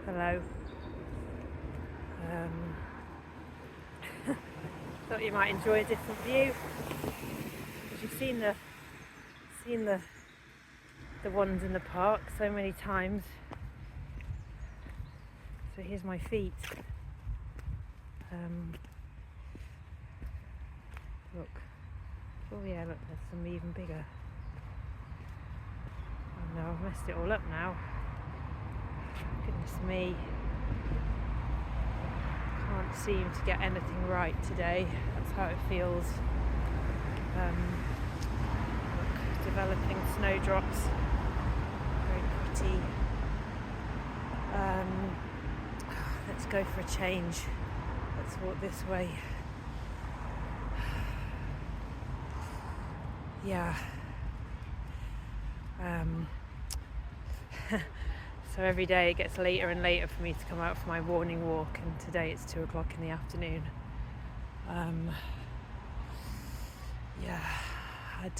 Hello. Thought you might enjoy a different view. Because you've seen the ones in the park so many times. So here's my feet. Look. Oh yeah, look, there's some even bigger. Oh no, I've messed it all up now. Goodness me. Can't seem to get anything right today. That's how it feels. Look, developing snowdrops. Very pretty. Let's go for a change. Let's walk this way. Yeah. So every day it gets later and later for me to come out for my morning walk, and today it's 2 o'clock in the afternoon. Yeah, I'd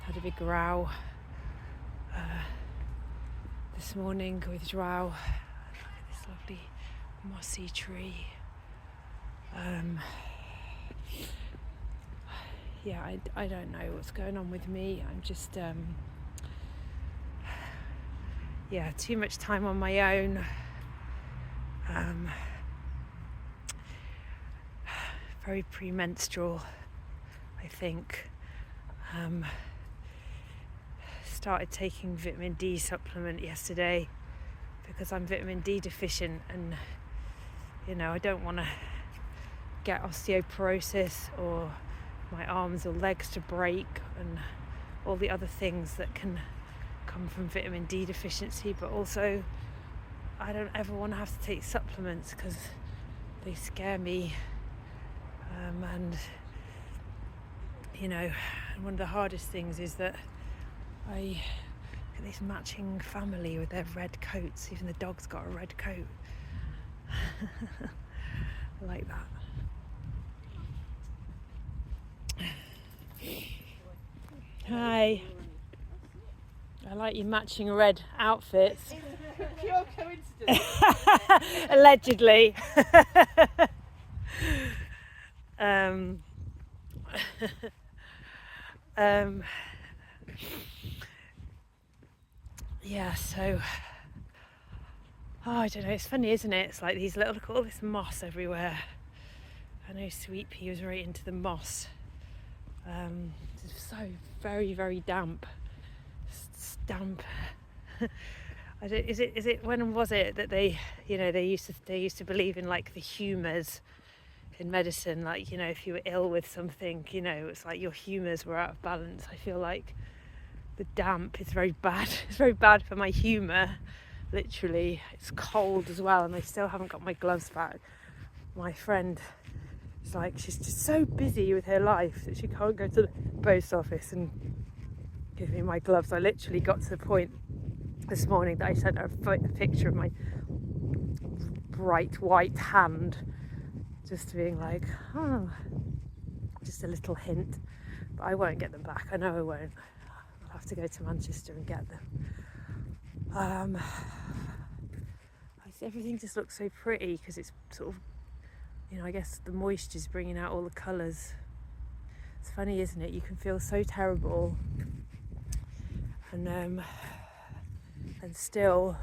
had a big row this morning with Joao. Look at this lovely mossy tree. Yeah, I don't know what's going on with me. I'm just too much time on my own. Very premenstrual, I think. Started taking vitamin D supplement yesterday because I'm vitamin D deficient, and I don't want to get osteoporosis or my arms or legs to break and all the other things that can come from vitamin D deficiency. But also I don't ever want to have to take supplements because they scare me, and one of the hardest things is that I look at this matching family with their red coats. Even the dog's got a red coat. I like that. Hi. I like your matching red outfits. It's a pure coincidence. Allegedly. Yeah, so I don't know, it's funny, isn't it? It's like these little, look at all this moss everywhere. I know Sweet Pea was right into the moss. It's so very, very damp. It's damp. Is it when was it that they used to believe in like the humours in medicine, like if you were ill with something, it's like your humours were out of balance. I feel like the damp is very bad. It's very bad for my humour. Literally, it's cold as well, and I still haven't got my gloves back. My friend is like, she's just so busy with her life that she can't go to the post office and give me my gloves. I literally got to the point this morning that I sent her a picture of my bright white hand, just being like, just a little hint. But I won't get them back. I know I won't. I'll have to go to Manchester and get them. Everything just looks so pretty because it's sort of, I guess the moisture's bringing out all the colours. It's funny, isn't it? You can feel so terrible and still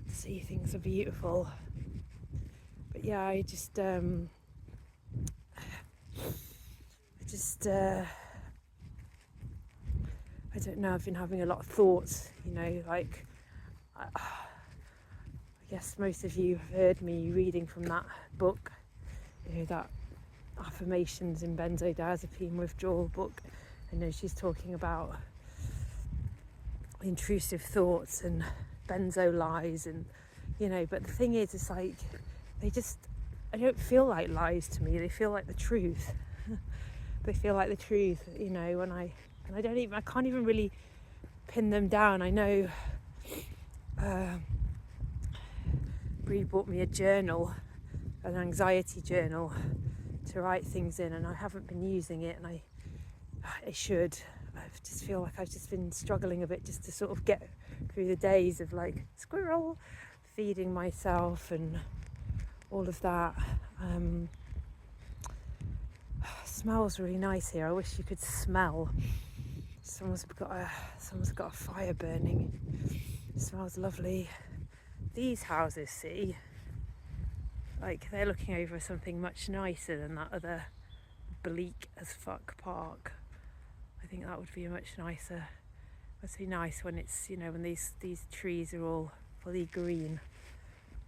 see things are beautiful. But yeah, I don't know, I've been having a lot of thoughts, like I guess most of you have heard me reading from that book, that Affirmations in Benzodiazepine Withdrawal book. I know she's talking about intrusive thoughts and benzo lies, and but the thing is, it's like they don't feel like lies to me. They feel like the truth. They feel like the truth, when I can't even really pin them down. I know Bree bought me a journal, an anxiety journal, write things in, and I haven't been using it, and I should. I just feel like I've just been struggling a bit just to sort of get through the days of like squirrel, feeding myself and all of that. Smells really nice here. I wish you could smell. Someone's got a fire burning. It smells lovely. These houses, see, like they're looking over something much nicer than that other bleak as fuck park. I think that would be much nicer. Must be nice when it's, you know, when these trees are all fully green.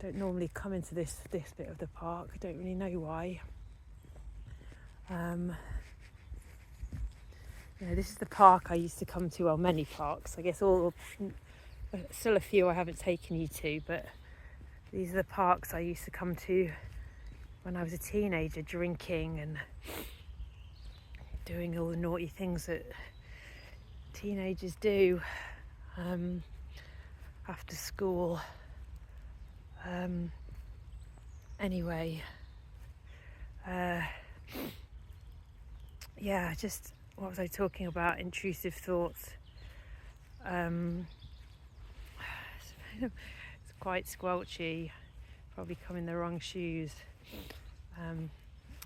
Don't normally come into this bit of the park. I don't really know why. You know, this is the park I used to come to. Well, many parks. I guess still a few I haven't taken you to, but these are the parks I used to come to when I was a teenager, drinking and doing all the naughty things that teenagers do after school. Anyway, yeah, just what was I talking about? Intrusive thoughts. It's quite squelchy. Probably come in the wrong shoes.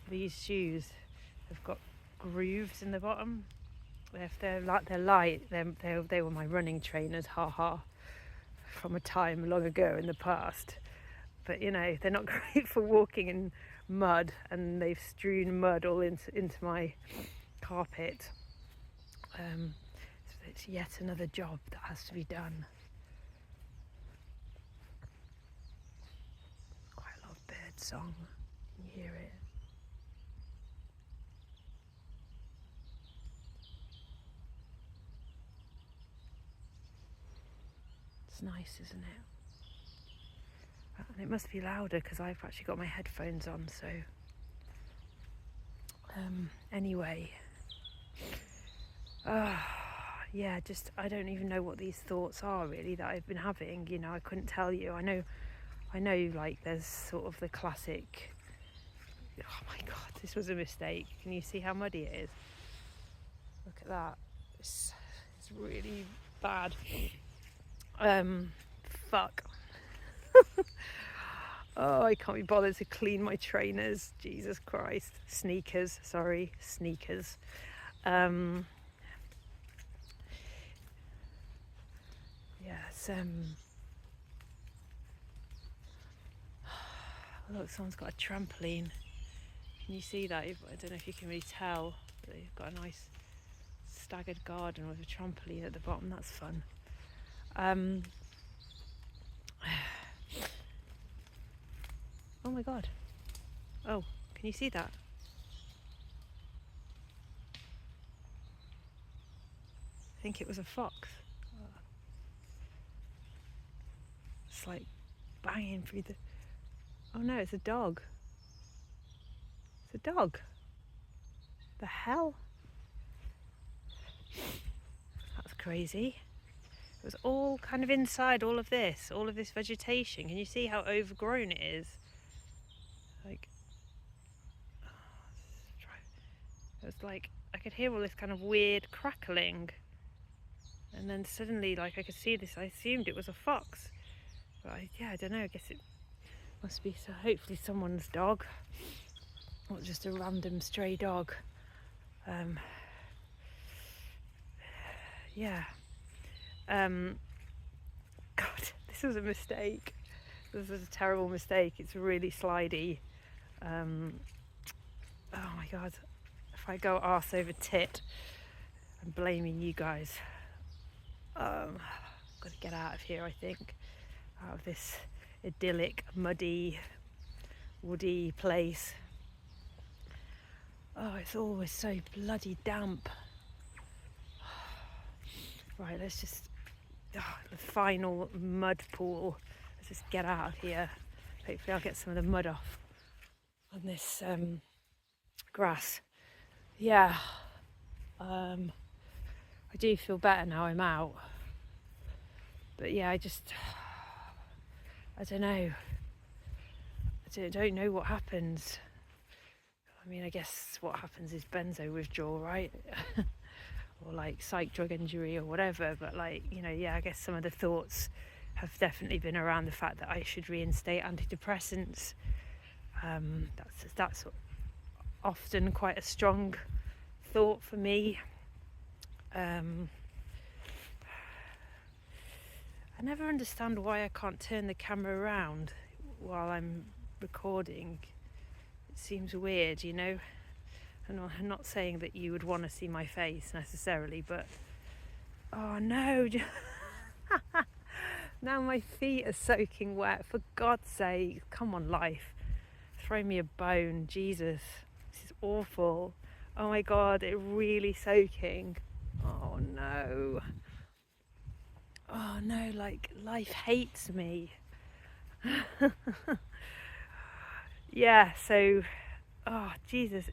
These shoes have got grooves in the bottom. If they're light, they were my running trainers, from a time long ago in the past. But you know, they're not great for walking in mud, and they've strewn mud all into my carpet. So it's yet another job that has to be done. Quite a lot of bird song. Can you hear it? It's nice, isn't it? And it must be louder because I've actually got my headphones on, so anyway, yeah, just I don't even know what these thoughts are really that I've been having. You know, I couldn't tell you. I know like there's sort of the classic, oh my god, this was a mistake. Can you see how muddy it is? Look at that. It's really bad. Fuck. Oh, I can't be bothered to clean my trainers. Jesus Christ. Sneakers. Yes. Look, someone's got a trampoline. Can you see that? I don't know if you can really tell. But they've got a nice staggered garden with a trampoline at the bottom. That's fun. Oh my god. Oh, can you see that? I think it was a fox. It's like banging through the... Oh no, it's a dog. It's a dog. The hell? That's crazy. It was all kind of inside all of this vegetation. Can you see how overgrown it is? Like, it was like I could hear all this kind of weird crackling, and then suddenly, like, I could see this. I assumed it was a fox, but I don't know. I guess it must be. So hopefully someone's dog, not just a random stray dog. Yeah. God, this was a mistake. This was a terrible mistake. It's really slidey. Oh my god. If I go arse over tit, I'm blaming you guys. I've got to get out of here, I think. Out of this idyllic, muddy, woody place. Oh, it's always so bloody damp. Right, let's just... the final mud pool. Let's just get out of here. Hopefully I'll get some of the mud off on this grass. Yeah. I do feel better now I'm out. But yeah, I don't know. I don't know what happens. I mean, I guess what happens is benzo withdrawal, right? Or like psych drug injury or whatever. But like, I guess some of the thoughts have definitely been around the fact that I should reinstate antidepressants. That's often quite a strong thought for me. I never understand why I can't turn the camera around while I'm recording. It seems weird, I'm not saying that you would want to see my face necessarily, but oh no. Now my feet are soaking wet. For God's sake, come on, life, throw me a bone. Jesus, this is awful. Oh my God, it's really soaking. Oh no, like life hates me. Yeah, so Jesus,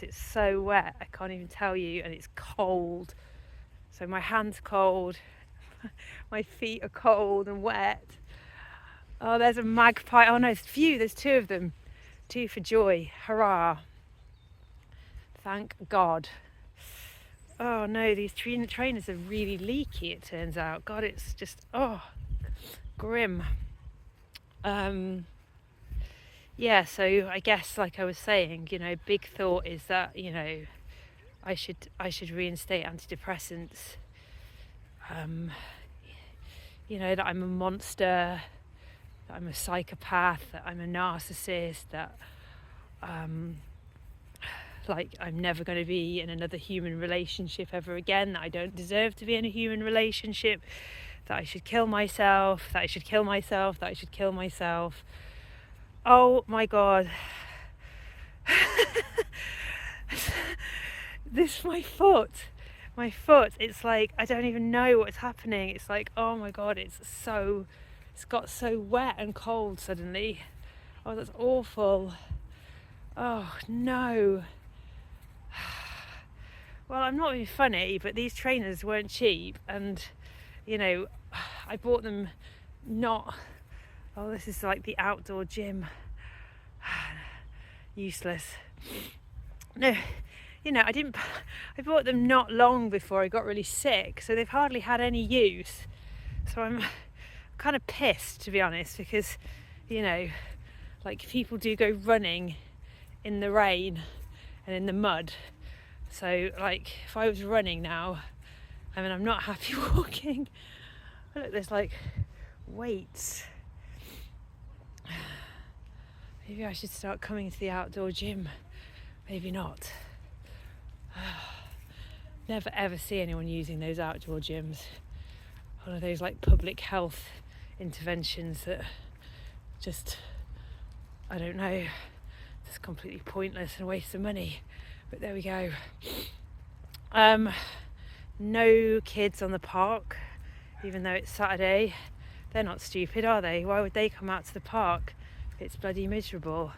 it's so wet, I can't even tell you, and it's cold. So my hand's cold, my feet are cold and wet. Oh, there's a magpie. Oh no, there's two of them. Two for joy, hurrah. Thank God. Oh no, these trainers are really leaky, it turns out. God, it's just, grim. Yeah, so I guess, like I was saying, big thought is that, I should reinstate antidepressants. That I'm a monster, that I'm a psychopath, that I'm a narcissist, that like I'm never going to be in another human relationship ever again, that I don't deserve to be in a human relationship, that I should kill myself, that I should kill myself, that I should kill myself. Oh my God. My foot, it's like, I don't even know what's happening. It's like, oh my God, it's got so wet and cold suddenly. Oh, that's awful. Oh no. Well, I'm not being funny, but these trainers weren't cheap, and I bought them not, this is like the outdoor gym. Useless. No, I bought them not long before I got really sick, so they've hardly had any use. So I'm kind of pissed, to be honest, because, like people do go running in the rain and in the mud. So like if I was running now, I'm not happy walking. Look, there's like weights. Maybe I should start coming to the outdoor gym. Maybe not. Never ever see anyone using those outdoor gyms. One of those like public health interventions that just, I don't know, just completely pointless and a waste of money. But there we go. No kids on the park, even though it's Saturday. They're not stupid, are they? Why would they come out to the park? It's bloody miserable.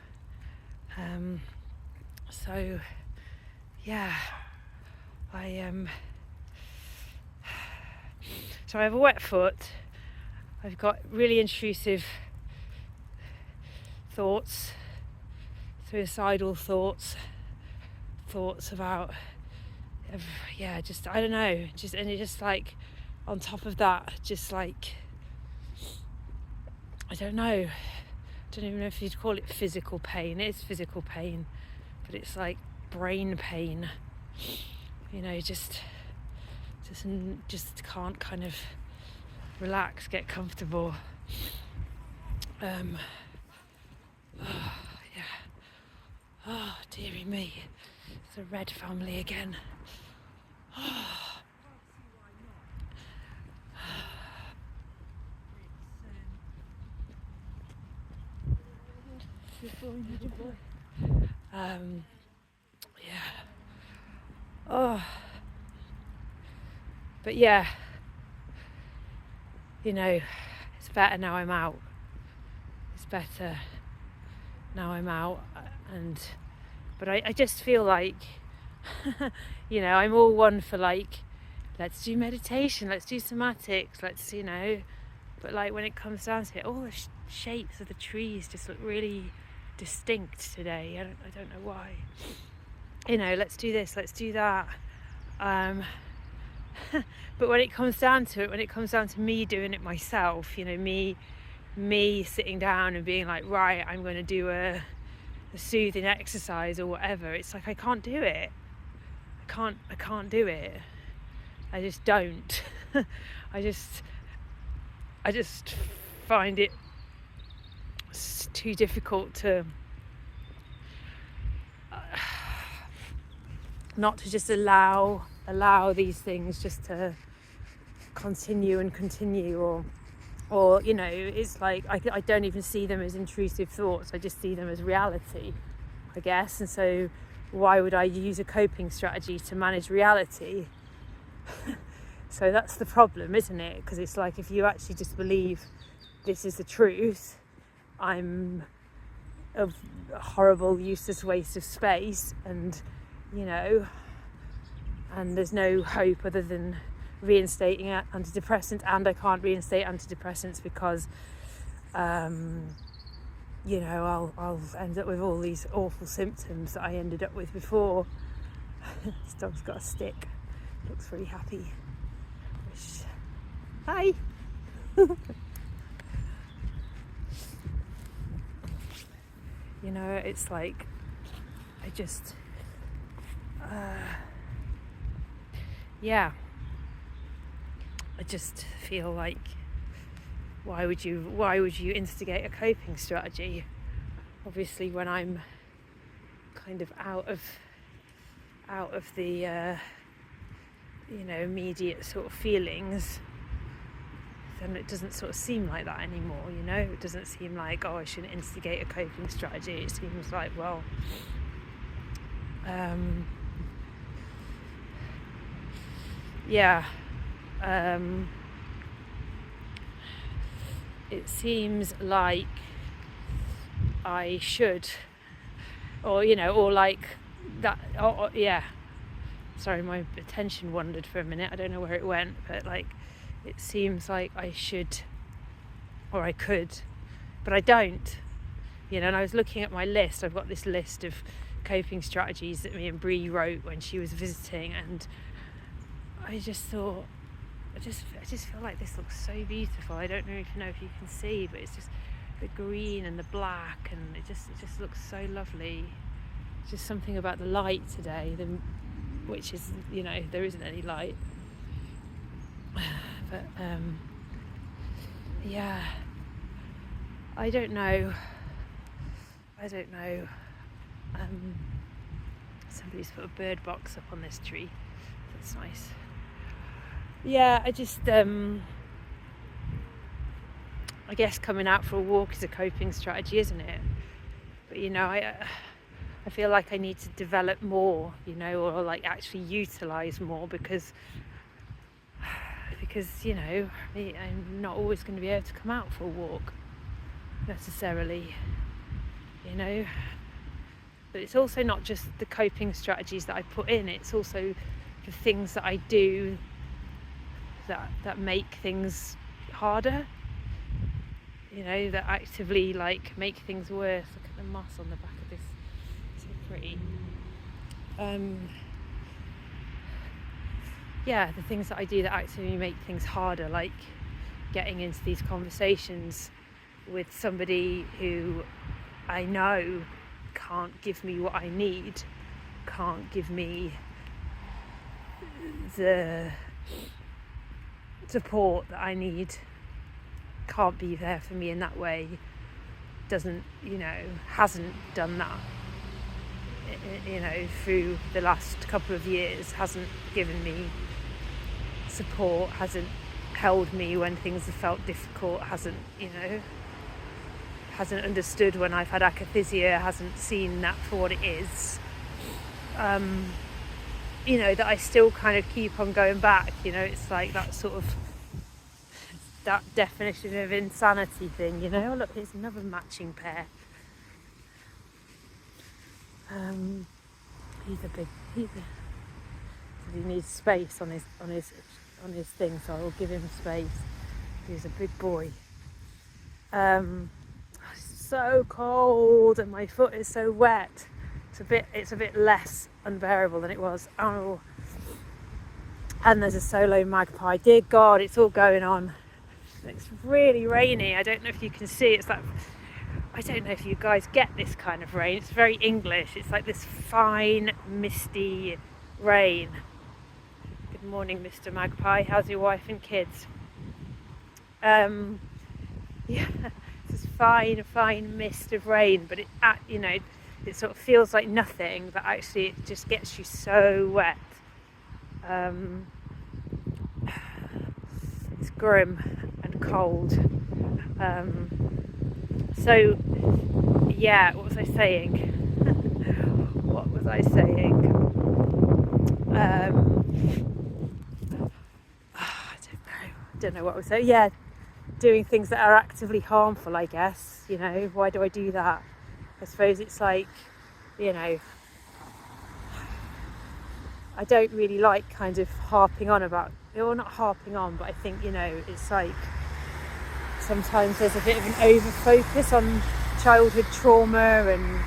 So yeah, so I have a wet foot. I've got really intrusive thoughts, suicidal thoughts about, just, I don't know, and it just like, on top of that, just like, I don't even know if you'd call it physical pain. It is physical pain, but it's like brain pain, just can't kind of relax, get comfortable. Oh dearie me, it's the Red family again. But yeah, it's better now I'm out. It's better now I'm out, but I just feel like, I'm all one for like, let's do meditation, let's do somatics, let's, but like when it comes down to it, all the shapes of the trees just look really distinct today. I don't know why. You know, let's do this, let's do that. But when it comes down to it, when it comes down to me doing it myself, you know, me sitting down and being like, right, I'm going to do a soothing exercise or whatever, it's like I can't do it. I can't do it. I just don't. I just find it too difficult to not to just allow these things just to continue, or you know, it's like I don't even see them as intrusive thoughts. I just see them as reality, I guess. And so why would I use a coping strategy to manage reality? So that's the problem, isn't it? Because it's like, if you actually just believe this is the truth, I'm a horrible, useless waste of space, and you know, and there's no hope other than reinstating antidepressants, and I can't reinstate antidepressants because you know, I'll end up with all these awful symptoms that I ended up with before. This dog's got a stick, looks really happy. Hi. You know, it's like I just I just feel like why would you instigate a coping strategy? Obviously, when I'm kind of out of the you know, immediate sort of feelings, then it doesn't sort of seem like that anymore, you know. It doesn't seem like, oh, I shouldn't instigate a coping strategy. It seems like, well, it seems like I should, or you know, or like that, yeah. Sorry, my attention wandered for a minute. I don't know where it went, but like, it seems like I should, or I could, but I don't. You know, and I was looking at my list. I've got this list of coping strategies that me and Bree wrote when she was visiting, and I just thought, I just feel like this looks so beautiful. I don't know if you can see, but it's just the green and the black, and it just looks so lovely. Just something about the light today, which is, you know, there isn't any light, but yeah, I don't know. Somebody's put a bird box up on this tree. That's nice. Yeah, I just I guess coming out for a walk is a coping strategy, isn't it? But you know, I feel like I need to develop more, you know, or like actually utilize more, because you know, I'm not always going to be able to come out for a walk necessarily, you know. But it's also not just the coping strategies that I put in, it's also the things that I do that make things harder, you know, that actively like make things worse. Look at the moss on the back of this, so pretty. Yeah, the things that I do that actively make things harder, like getting into these conversations with somebody who I know can't give me what I need, can't give me the support that I need, can't be there for me in that way, doesn't, you know, hasn't done that, you know, through the last couple of years, hasn't given me support, hasn't held me when things have felt difficult, hasn't, you know, hasn't understood when I've had akathisia, hasn't seen that for what it is, you know, that I still kind of keep on going back, you know. It's like that sort of, that definition of insanity thing, you know. Oh, look, here's another matching pair. He needs space on his thing, so I'll give him space. He's a big boy. So so cold and my foot is so wet. It's a bit less unbearable than it was. Oh, and there's a solo magpie. Dear God, it's all going on. It's really rainy. I don't know if you can see. It's like, I don't know if you guys get this kind of rain. It's very English. It's like this fine, misty rain. Good morning, Mr. Magpie. How's your wife and kids? Yeah, it's this fine mist of rain, but it sort of feels like nothing, but actually it just gets you so wet. It's grim and cold. So yeah, what was I saying? I don't know what I was saying. Yeah, doing things that are actively harmful, I guess. Why do I do that? I suppose it's like, I don't really like kind of harping on about, or not harping on, but I think, it's like sometimes there's a bit of an over focus on childhood trauma and,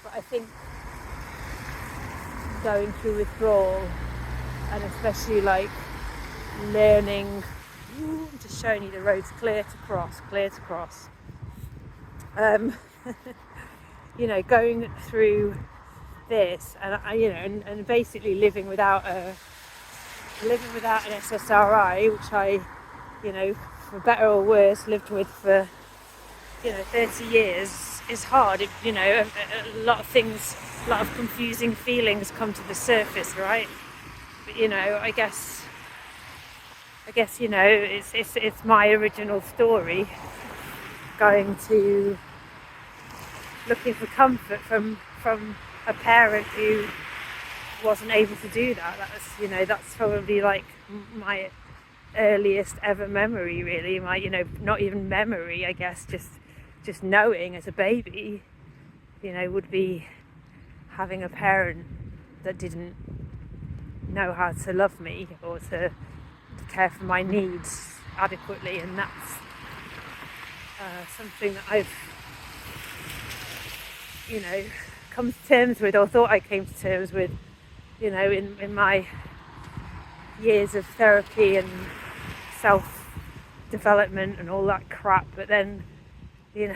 but I think going through withdrawal and especially like learning, I'm just showing you the road's clear to cross. Going through this and basically living without an SSRI, which I, for better or worse, lived with for 30 years, is hard. A lot of things, a lot of confusing feelings come to the surface, right? But I guess it's my original story, going to looking for comfort from a parent who wasn't able to do that. That's probably like my earliest ever memory, really. My not even memory, I guess, just knowing as a baby, would be having a parent that didn't know how to love me or to care for my needs adequately, and that's something that I've come to terms with, or thought I came to terms with, in my years of therapy and self-development and all that crap. But then, then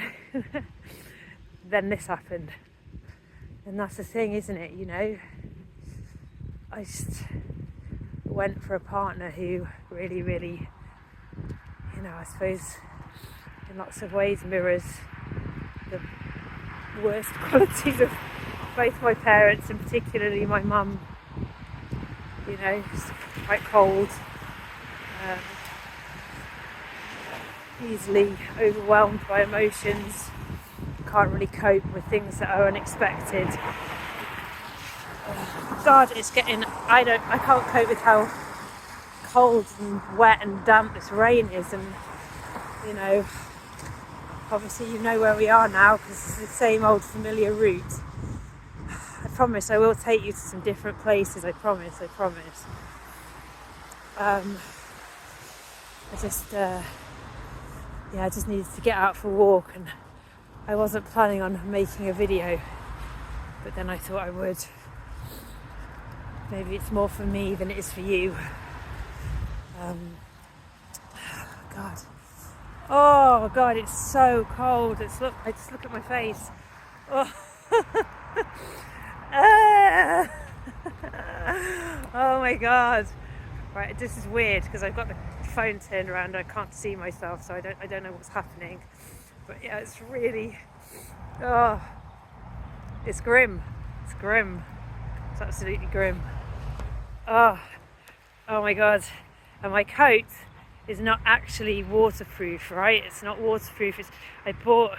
this happened. And that's the thing, isn't it? I just went for a partner who really, really, I suppose in lots of ways mirrors the worst qualities of both my parents, and particularly my mum. Just quite cold, easily overwhelmed by emotions, can't really cope with things that are unexpected. God, it's getting, I can't cope with how cold and wet and damp this rain is, and obviously where we are now, because it's the same old familiar route. I promise I will take you to some different places, I promise. I just needed to get out for a walk, and I wasn't planning on making a video, but then I thought I would. Maybe it's more for me than it is for you. God. Oh God, it's so cold. I just look at my face. Oh, oh my God. Right, this is weird because I've got the phone turned around. I can't see myself, so I don't know what's happening. But yeah, it's really, it's grim. It's grim. It's absolutely grim. Oh my God. And my coat is not actually waterproof, right? It's not waterproof. I bought,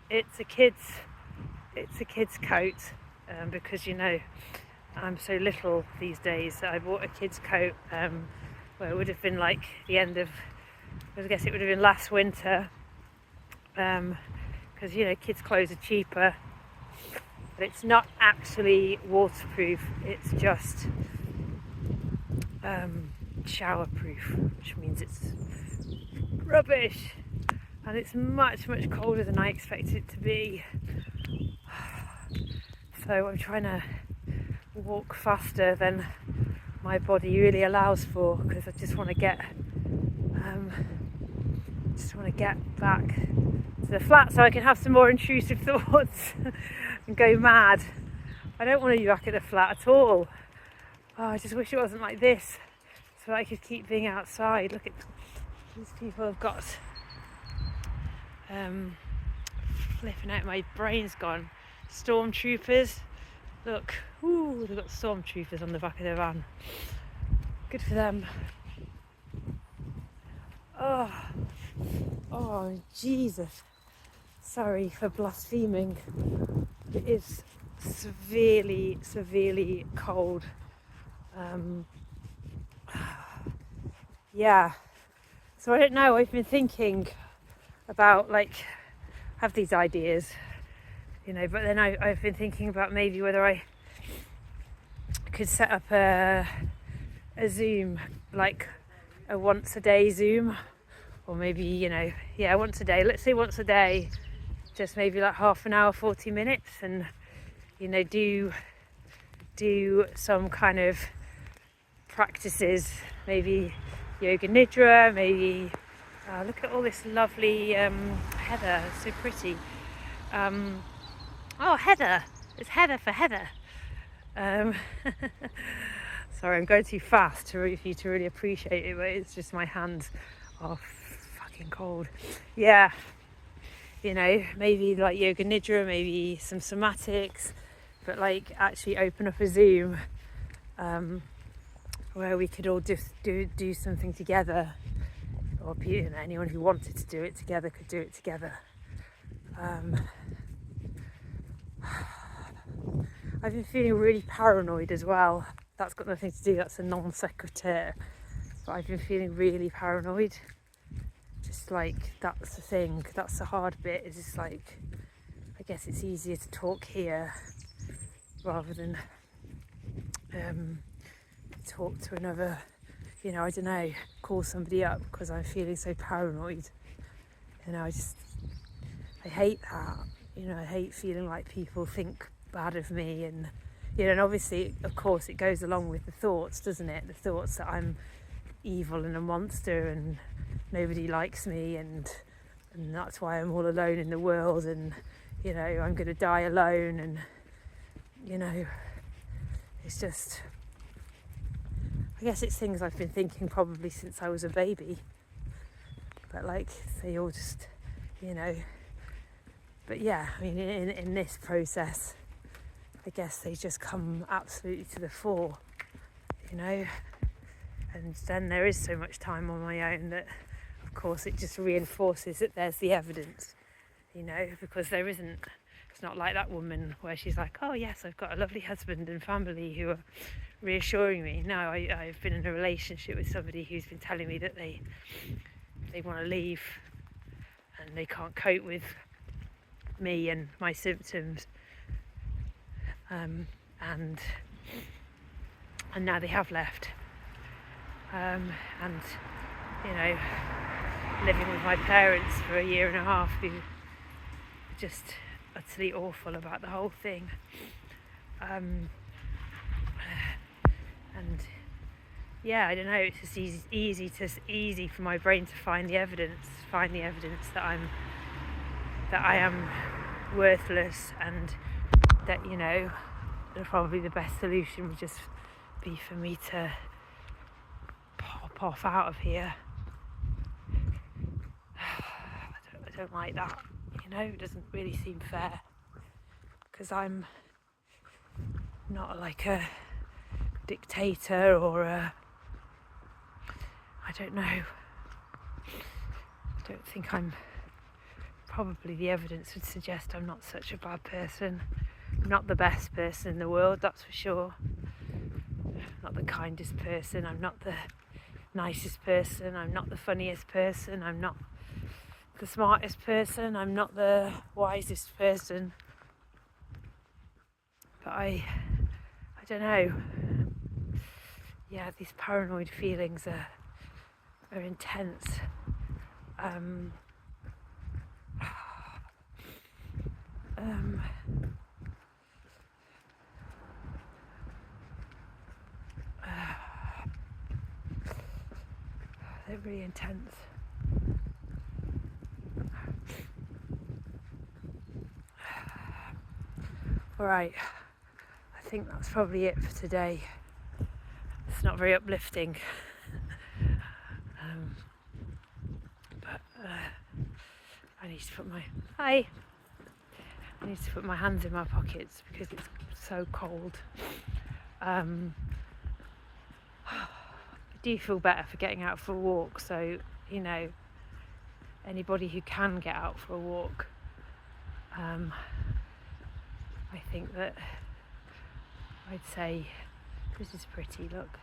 it's a kid's coat, because I'm so little these days. I bought a kid's coat, well, it would have been like the end of, I guess it would have been last winter, because kids' clothes are cheaper, but it's not actually waterproof. It's just showerproof, which means it's rubbish. And it's much, much colder than I expected it to be. So I'm trying to walk faster than my body really allows for, because I just want to get back to the flat so I can have some more intrusive thoughts and go mad. I don't want to be back at the flat at all. Oh, I just wish it wasn't like this, so that I could keep being outside. Look at these people have got flipping out, my brain's gone. Stormtroopers, look, ooh, they've got stormtroopers on the back of their van. Good for them. Oh, Jesus. Sorry for blaspheming. It is severely, severely cold. Yeah. So I don't know, I've been thinking about, like, have these ideas, you know, but then I've been thinking about maybe whether I could set up a Zoom, like a once a day Zoom, or maybe, you know, yeah, once a day, let's say once a day, just maybe like half an hour, 40 minutes, and, you know, do some kind of practices, maybe yoga nidra, maybe look at all this lovely heather, so pretty. Oh, heather, it's heather for heather. Sorry, I'm going too fast for you to really appreciate it, but it's just my hands are fucking cold. Yeah, you know, maybe like yoga nidra, maybe some somatics, but like actually open up a Zoom where we could all just do something together, or, you know, anyone who wanted to do it together could do it together. I've been feeling really paranoid as well. That's got nothing to do, that's a non sequitur, but I've been feeling really paranoid. Just like, that's the thing, that's the hard bit, is just like, I guess it's easier to talk here rather than talk to another, you know, I don't know, call somebody up, because I'm feeling so paranoid. You know, I hate that. You know, I hate feeling like people think bad of me, and, you know, and obviously, of course, it goes along with the thoughts, doesn't it? The thoughts that I'm evil and a monster and nobody likes me, and that's why I'm all alone in the world, and, you know, I'm going to die alone, and, you know, it's just, I guess it's things I've been thinking probably since I was a baby, but like, they all just, you know, but yeah, I mean, in this process, I guess they just come absolutely to the fore, you know, and then there is so much time on my own that, of course, it just reinforces that there's the evidence, you know, because there isn't, it's not like that woman where she's like, oh yes, I've got a lovely husband and family who are reassuring me. No, I've been in a relationship with somebody who's been telling me that they want to leave and they can't cope with me and my symptoms, and now they have left, and, you know, living with my parents for 1.5 years who are just utterly awful about the whole thing, and yeah, I don't know, it's just easy for my brain to find the evidence that I am worthless, and that, you know, probably the best solution would just be for me to pop off out of here. I don't like that, you know, it doesn't really seem fair, because I'm not like a dictator or a, I don't know, I don't think I'm, probably the evidence would suggest I'm not such a bad person. I'm not the best person in the world, that's for sure. I'm not the kindest person, I'm not the nicest person, I'm not the funniest person, I'm not the smartest person, I'm not the wisest person. But I don't know. Yeah, these paranoid feelings are intense. um, they're really intense. Alright, I think that's probably it for today. It's not very uplifting. But I need to put my hands in my pockets because it's so cold. I do feel better for getting out for a walk, so you know, anybody who can get out for a walk, I think that I'd say this is pretty, look.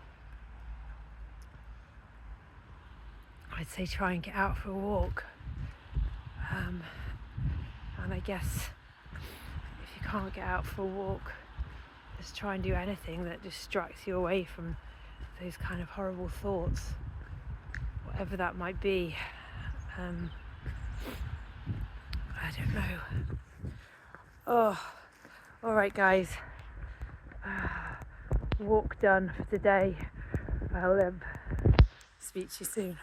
I'd say try and get out for a walk. And I guess if you can't get out for a walk, just try and do anything that distracts you away from those kind of horrible thoughts, whatever that might be. I don't know. Oh, alright guys, walk done for today. I'll speak to you soon.